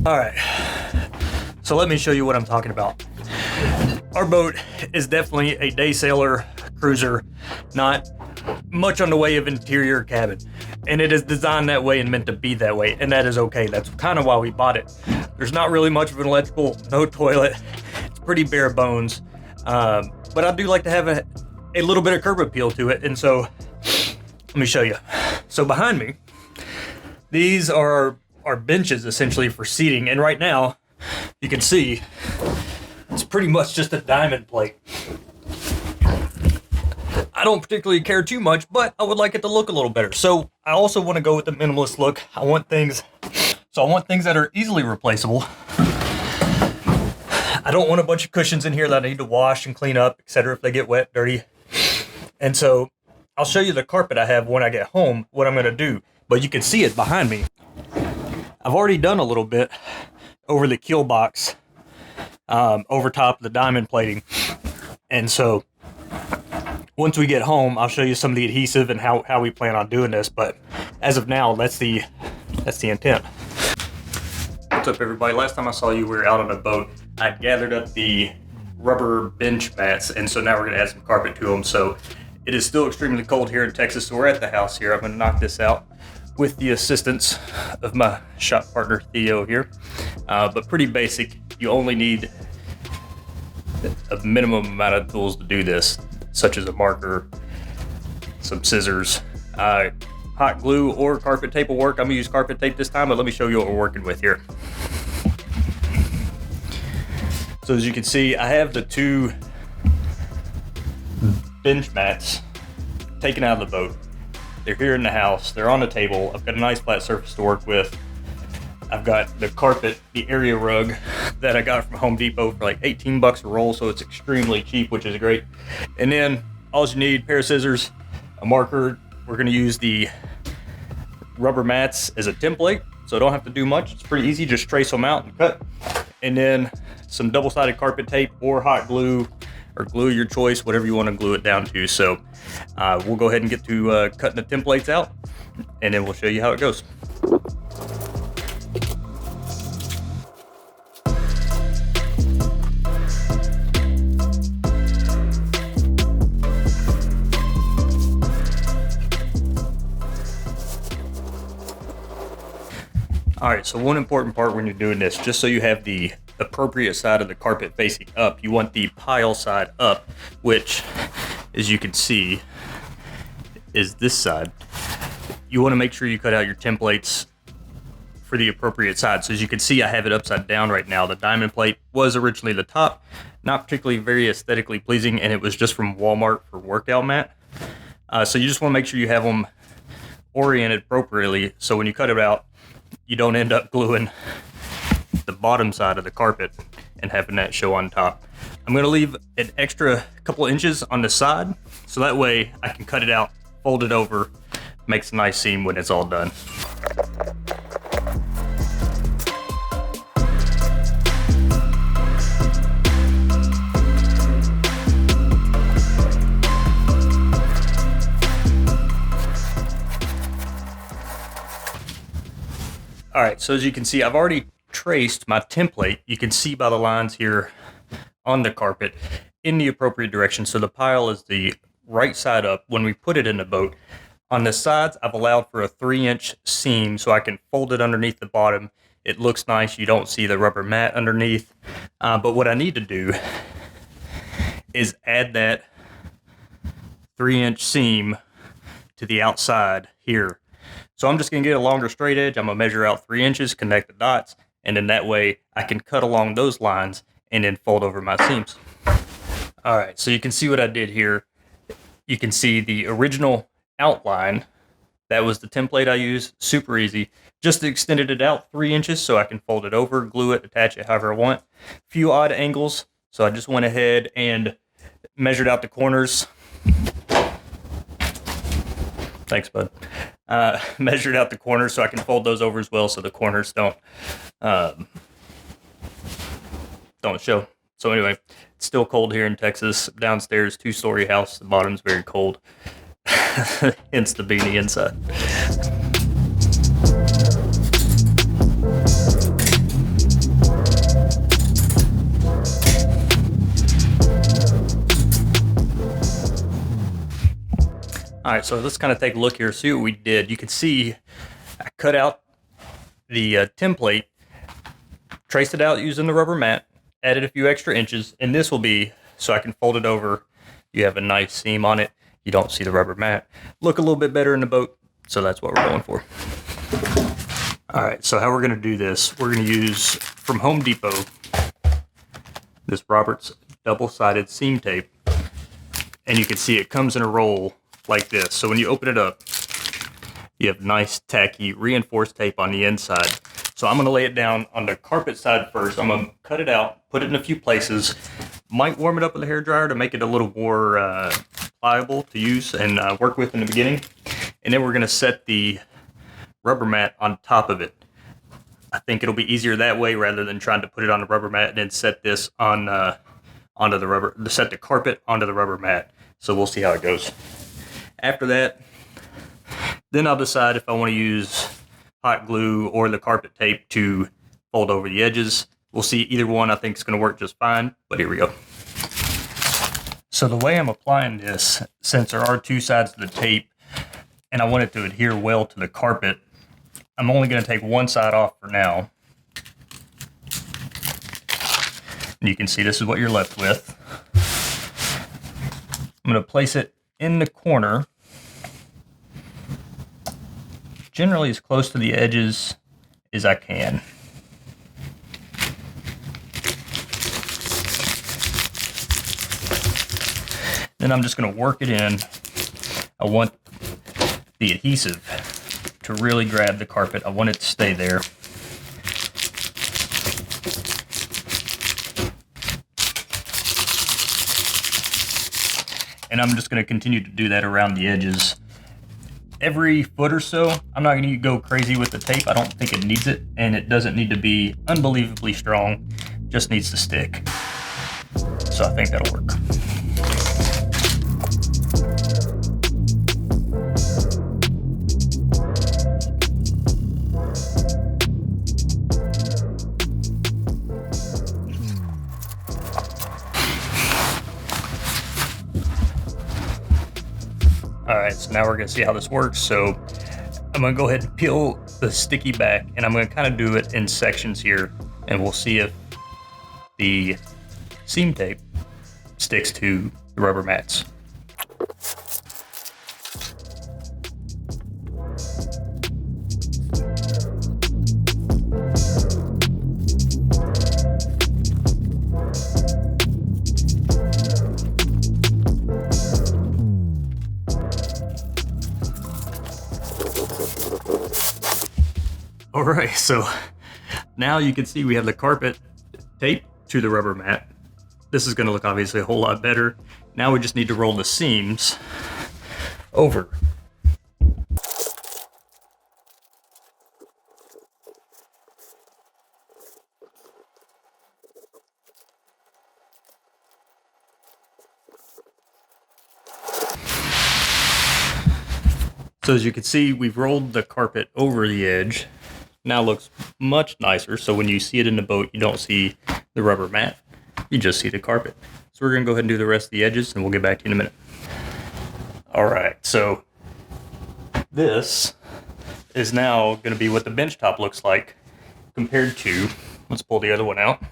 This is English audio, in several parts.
All right, so let me show you what I'm talking about. Our boat is definitely a day sailor, cruiser, not much on the way of interior cabin. And it is designed that way and meant to be that way, and that is okay. That's kind of why we bought it. There's not really much of an electrical, no toilet. It's pretty bare bones. But I do like to have a little bit of curb appeal to it, and so let me show you. So behind me, these are our benches essentially for seating, and right now, you can see it's pretty much just a diamond plate. I don't particularly care too much, but I would like it to look a little better. So I also want to go with the minimalist look. I want things that are easily replaceable. I don't want a bunch of cushions in here that I need to wash and clean up, etc. if they get wet, dirty. And so I'll show you the carpet I have when I get home, what I'm going to do. But you can see it behind me. I've already done a little bit over the keel box, over top of the diamond plating. And so once we get home, I'll show you some of the adhesive and how we plan on doing this. But as of now, that's the intent. What's up, everybody? Last time I saw you, we were out on a boat. I gathered up the rubber bench mats, and so now we're going to add some carpet to them. So it is still extremely cold here in Texas, so we're at the house here. I'm going to knock this out with the assistance of my shop partner, Theo, here. But pretty basic. You only need a minimum amount of tools to do this, such as a marker, some scissors, hot glue, or carpet tape will work. I'm going to use carpet tape this time, but let me show you what we're working with here. So as you can see, I have the two bench mats taken out of the boat. They're here in the house. They're on the table. I've got a nice flat surface to work with. I've got the carpet, the area rug that I got from Home Depot for like 18 bucks a roll, so it's extremely cheap, which is great. And then all you need, a pair of scissors, a marker. We're going to use the rubber mats as a template, so I don't have to do much. It's pretty easy. Just trace them out and cut. And then some double-sided carpet tape or hot glue, or glue your choice, whatever you want to glue it down to. So we'll go ahead and get to cutting the templates out, and then we'll show you how it goes. All right, so one important part when you're doing this, just so you have the appropriate side of the carpet facing up, you want the pile side up, which, as you can see, is this side. You want to make sure you cut out your templates for the appropriate side. So as you can see, I have it upside down right now. The diamond plate was originally the top, not particularly very aesthetically pleasing, and it was just from Walmart for workout mat. So you just want to make sure you have them oriented appropriately, so when you cut it out, you don't end up gluing the bottom side of the carpet and having that show on top. I'm going to leave an extra couple inches on the side, so that way I can cut it out, fold it over, makes a nice seam when it's all done. All right, so as you can see, I've already traced my template. You can see by the lines here on the carpet in the appropriate direction. So the pile is the right side up when we put it in the boat. On the sides, I've allowed for a 3-inch seam so I can fold it underneath the bottom. It looks nice. You don't see the rubber mat underneath. But what I need to do is add that 3-inch seam to the outside here. So I'm just going to get a longer straight edge. I'm going to measure out 3 inches, connect the dots, and then that way I can cut along those lines and then fold over my seams. All right, so you can see what I did here. You can see the original outline. That was the template I used. Super easy. Just extended it out 3 inches so I can fold it over, glue it, attach it however I want. Few odd angles. So I just went ahead and measured out the corners. Thanks, bud. Measured out the corners so I can fold those over as well so the corners don't show. So anyway, it's still cold here in Texas. Downstairs, 2-story house. The bottom's very cold. Hence the beanie inside. All right, so let's kind of take a look here, see what we did. You can see I cut out the template, traced it out using the rubber mat, added a few extra inches, and this will be so I can fold it over. You have a nice seam on it. You don't see the rubber mat. Look a little bit better in the boat, so that's what we're going for. All right, so how we're going to do this, we're going to use from Home Depot this Roberts double-sided seam tape, and you can see it comes in a roll like this. So when you open it up, you have nice tacky reinforced tape on the inside. So I'm going to lay it down on the carpet side first. I'm going to cut it out, put it in a few places, might warm it up with a hairdryer to make it a little more pliable to use and work with in the beginning. And then we're going to set the rubber mat on top of it. I think it'll be easier that way rather than trying to put it on the rubber mat and then set this on onto the rubber, set the carpet onto the rubber mat. So we'll see how it goes. After that, then I'll decide if I want to use hot glue or the carpet tape to fold over the edges. We'll see. Either one I think is going to work just fine, but here we go. So the way I'm applying this, since there are two sides to the tape and I want it to adhere well to the carpet, I'm only going to take one side off for now. And you can see this is what you're left with. I'm going to place it in the corner, generally as close to the edges as I can. Then I'm just going to work it in. I want the adhesive to really grab the carpet. I want it to stay there. And I'm just going to continue to do that around the edges. Every foot or so, I'm not going to go crazy with the tape. I don't think it needs it, and it doesn't need to be unbelievably strong. It just needs to stick. So I think that'll work. All right, so now we're gonna see how this works. So I'm gonna go ahead and peel the sticky back, and I'm gonna kind of do it in sections here, and we'll see if the seam tape sticks to the rubber mats. All right, so now you can see we have the carpet taped to the rubber mat. This is going to look obviously a whole lot better. Now we just need to roll the seams over. So as you can see, we've rolled the carpet over the edge. Now looks much nicer. So when you see it in the boat, you don't see the rubber mat. You just see the carpet. So we're going to go ahead and do the rest of the edges, and we'll get back to you in a minute. All right, so this is now going to be what the bench top looks like compared to, let's pull the other one out.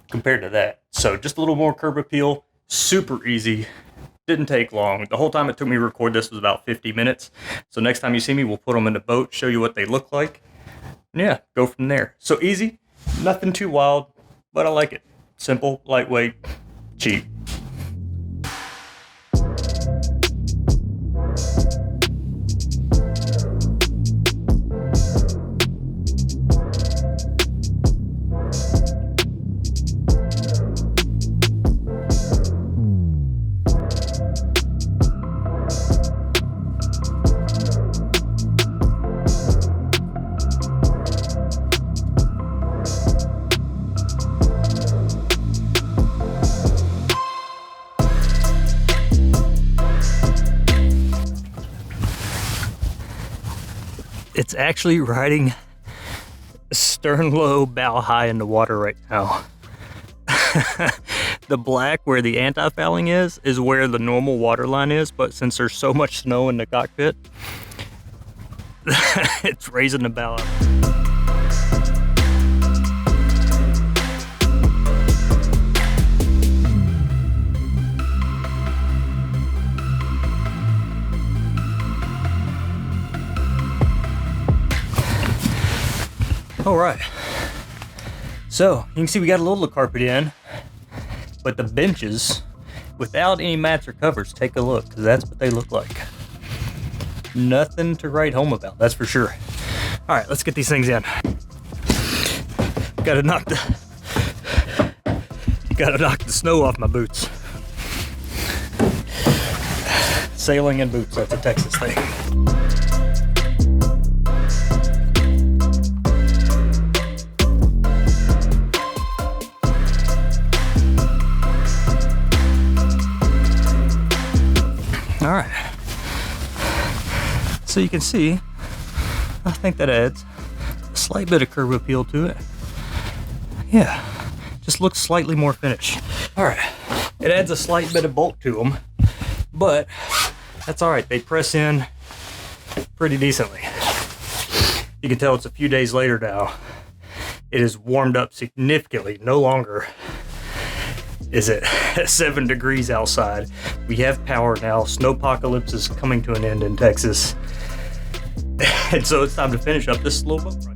Compared to that. So just a little more curb appeal, super easy, didn't take long. The whole time it took me to record this was about 50 minutes. So next time you see me, we'll put them in the boat, show you what they look like. And yeah, go from there. So easy, nothing too wild, but I like it. Simple, lightweight, cheap. It's actually riding stern low, bow high in the water right now. The black where the anti-fouling is where the normal water line is, but since there's so much snow in the cockpit, it's raising the bow up. All right, so you can see we got a little carpet in, but the benches without any mats or covers, take a look, because that's what they look like. Nothing to write home about, that's for sure. All right, let's get these things in. Gotta knock the snow off my boots. Sailing in boots, that's a Texas thing. All right, so you can see, I think that adds a slight bit of curb appeal to it. Yeah, just looks slightly more finished. All right, it adds a slight bit of bulk to them, but that's all right. They press in pretty decently. You can tell it's a few days later now. It is warmed up significantly. No longer is it 7 degrees outside. We have power now. Snowpocalypse is coming to an end in Texas. And so it's time to finish up this slow boat project.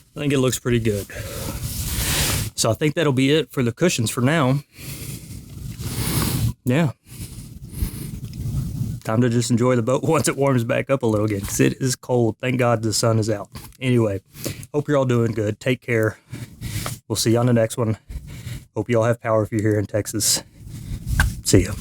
I think it looks pretty good. So I think that'll be it for the cushions for now. Yeah. Time to just enjoy the boat once it warms back up a little again, because it is cold. Thank God the sun is out. Anyway, hope you're all doing good. Take care. We'll see you on the next one. Hope you all have power if you're here in Texas. See ya.